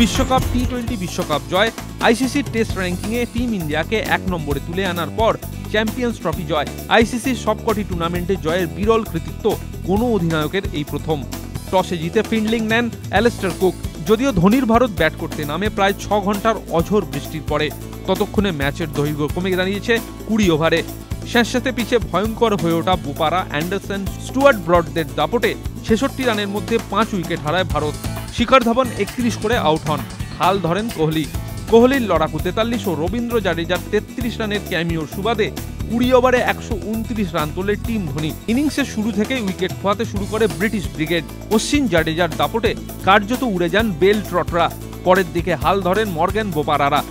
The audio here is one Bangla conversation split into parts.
বিশ্বকাপ টি-20 বিশ্বকাপ জয়, আইসিসি টেস্ট র্যাঙ্কিংয়ে টিম ইন্ডিয়াকে 1 নম্বরে তুলে আনার পর চ্যাম্পিয়ন্স ট্রফি জয়, আইসিসির সবকটি টুর্নামেন্টে জয়ের বিরল কৃতিত্ব কোনো অধিনায়কের এই প্রথম। টসে জিতে ফিল্ডিং নেন অ্যালিস্টার কুক। যদিও ধোনির ভারত ব্যাট করতে নামে প্রায় 6 ঘন্টার অঝোর বৃষ্টির পরে ততক্ষণে ম্যাচের দৈর্ঘ্য কমে দাঁড়িয়েছে 20 ওভারে। স্যাঁতস্যাঁতে পিছে ভয়ঙ্কর হয়ে ওঠা বোপারা, অ্যান্ডারসন, স্টুয়ার্ট ব্রডদের দাপটে 66 রানের মধ্যে 5 উইকেট হারায় ভারত। শিখর ধাওয়ান 31 করে আউট হন। হাল ধরেন কোহলির লড়াকু 43 ও রবীন্দ্র জাডেজার 33 রানের ক্যামিওর সুবাদে 20 ওভারে 129 রান তোলে টিম ধোনি। ইনিংসের শুরু থেকেই উইকেট খোয়াতে শুরু করে ব্রিটিশ ব্রিগেড। অশ্বিন জাডেজার দাপটে কার্যত উড়ে যান বেল ট্রটরা। পরের দিকে হাল ধরেন মর্গ্যান বোপারারা।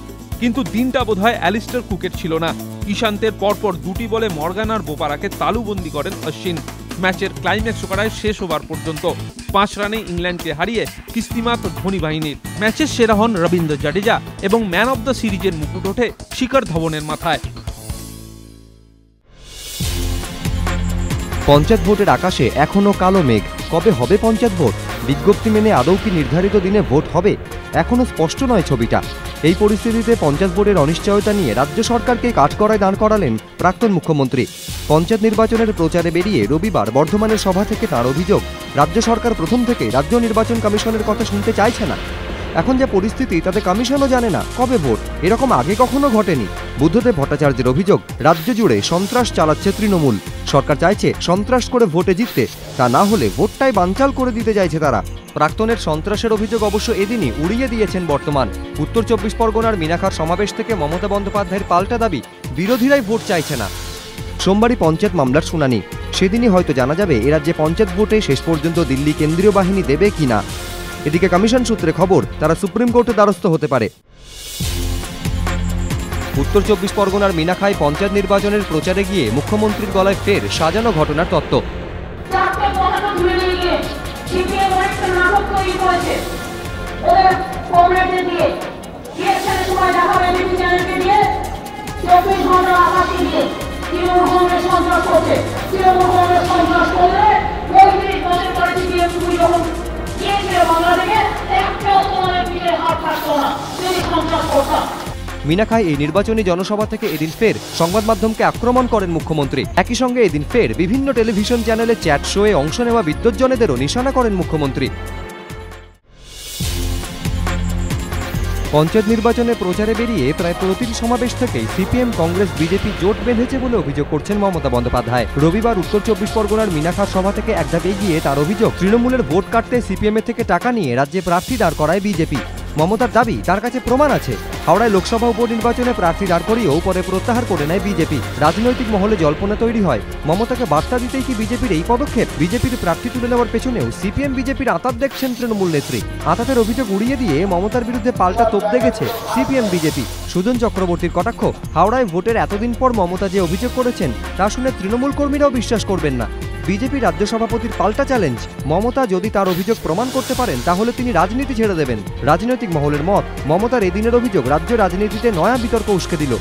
কিন্তু দিনটা বোধহয় অ্যালিস্টার কুকের ছিল না। ঈশান্তের পরপর 2টি বলে মর্গ্যান আর বোপারাকে তালুবন্দি করেন অশ্বিন। ম্যাচের ক্লাইম্যাক্স করায় শেষ ওভার পর্যন্ত 5 রানে ইংল্যান্ডকে হারিয়ে কিস্তিমাত ধোনি বাহিনীর। ম্যাচের সেরা হন রবীন্দ্র জাডেজা এবং ম্যান অব দ্য সিরিজের মুকুট ওঠে শিখর ধাওয়ানের মাথায়। পঞ্চায়েত ভোটের আকাশে এখনো কালো মেঘ। কবে হবে পঞ্চায়েত ভোট? বিজ্ঞপ্তি মেনে আদৌ কি নির্ধারিত দিনে ভোট হবে? এখনো স্পষ্ট নয় ছবিটা। এই পরিস্থিতিতে পঞ্চায়েত ভোটের অনিশ্চয়তা নিয়ে রাজ্য সরকারকে কাঠগড়ায় দাঁড় করালেন প্রাক্তন মুখ্যমন্ত্রী। পঞ্চায়েত নির্বাচনের প্রচারে বেরিয়ে রবিবার বর্ধমানের সভা থেকে তাঁর অভিযোগ, রাজ্য সরকার প্রথম থেকে রাজ্য নির্বাচন কমিশনের কথা শুনতে চাইছে না। এখন যে পরিস্থিতি তাতে কমিশনও জানে না কবে ভোট। এরকম আগে কখনো ঘটেনি। বুদ্ধদেব ভট্টাচার্যের অভিযোগ, রাজ্য জুড়ে সন্ত্রাস চালাচ্ছে তৃণমূল। সরকার চাইছে সন্ত্রাস করে ভোটে জিততে, তা না হলে ভোটটাই বানচাল করে দিতে চাইছে তারা। প্রাক্তনের সন্ত্রাসের অভিযোগ অবশ্য এদিনই উড়িয়ে দিয়েছেন বর্তমান। উত্তর 24 পরগনার মিনাখার সমাবেশ থেকে মমতা বন্দ্যোপাধ্যায়ের পাল্টা দাবি, বিরোধীরাই ভোট চাইছে না। সোমবারই পঞ্চায়েত মামলার শুনানি। সেদিনই হয়তো জানা যাবে এ রাজ্যে পঞ্চায়েত ভোটে শেষ পর্যন্ত দিল্লি কেন্দ্রীয় বাহিনী দেবে কিনা। এদিকে কমিশন সূত্রে খবর, তারা সুপ্রিম কোর্টে দ্বারস্থ হতে পারে। উত্তর 24 পরগনার মিনাখায় পঞ্চায়েত নির্বাচনের প্রচারে গিয়ে মুখ্যমন্ত্রীর গলায় ফের সাজানো ঘটনার তত্ত্ব। মিনাখায় এই নির্বাচনী জনসভা থেকে এদিন ফের সংবাদ মাধ্যমকে আক্রমণ করেন মুখ্যমন্ত্রী। একই সঙ্গে এদিন ফের বিভিন্ন টেলিভিশন চ্যানেলে চ্যাট শোয়ে অংশ নেওয়া বিদ্বজ্জনেদেরও নিশানা করেন মুখ্যমন্ত্রী। পঞ্চায়েত নির্বাচনে প্রচারে বেরিয়ে প্রায় প্রতিটি সমাবেশ থেকেই সিপিএম, কংগ্রেস, বিজেপি জোট বেঁধেছে বলে অভিযোগ করছেন মমতা বন্দ্যোপাধ্যায়। রবিবার উত্তর 24 পরগনার মিনাখার সভা থেকে এক ধাপ এগিয়ে তার অভিযোগ, তৃণমূলের ভোট কাটতে সিপিএমের থেকে টাকা নিয়ে রাজ্যে প্রার্থী দাঁড় করায় বিজেপি। মমতার দাবি, তার কাছে প্রমাণ আছে। হাওড়ায় লোকসভা উপনির্বাচনে প্রার্থী দাঁড় করিয়েও পরে প্রত্যাহার করে নেয় বিজেপি। রাজনৈতিক মহলে জল্পনা তৈরি হয়, মমতাকে বার্তা দিতেই কি বিজেপির এই পদক্ষেপ? বিজেপির প্রার্থী তুলে নেওয়ার পেছনেও সিপিএম বিজেপির আঁতাত দেখছেন তৃণমূল নেত্রী। আঁতাতের অভিযোগ উড়িয়ে দিয়ে মমতার বিরুদ্ধে পাল্টা তোপ দেখেছে সিপিএম বিজেপি। সুজন চক্রবর্তীর কটাক্ষ, হাওড়ায় ভোটের এতদিন পর মমতা যে অভিযোগ করেছেন তা শুনে তৃণমূল কর্মীরাও বিশ্বাস করবেন না। বিজেপি রাজ্য সভাপতির পাল্টা চ্যালেঞ্জ, মমতা যদি তার অভিযোগ প্রমাণ করতে পারেন তাহলে তিনি রাজনীতি ছেড়ে দেবেন। রাজনৈতিক মহলের মত, মমতার এদিনের অভিযোগ রাজ্য রাজনীতিতে নয়া বিতর্ক উস্কে দিল।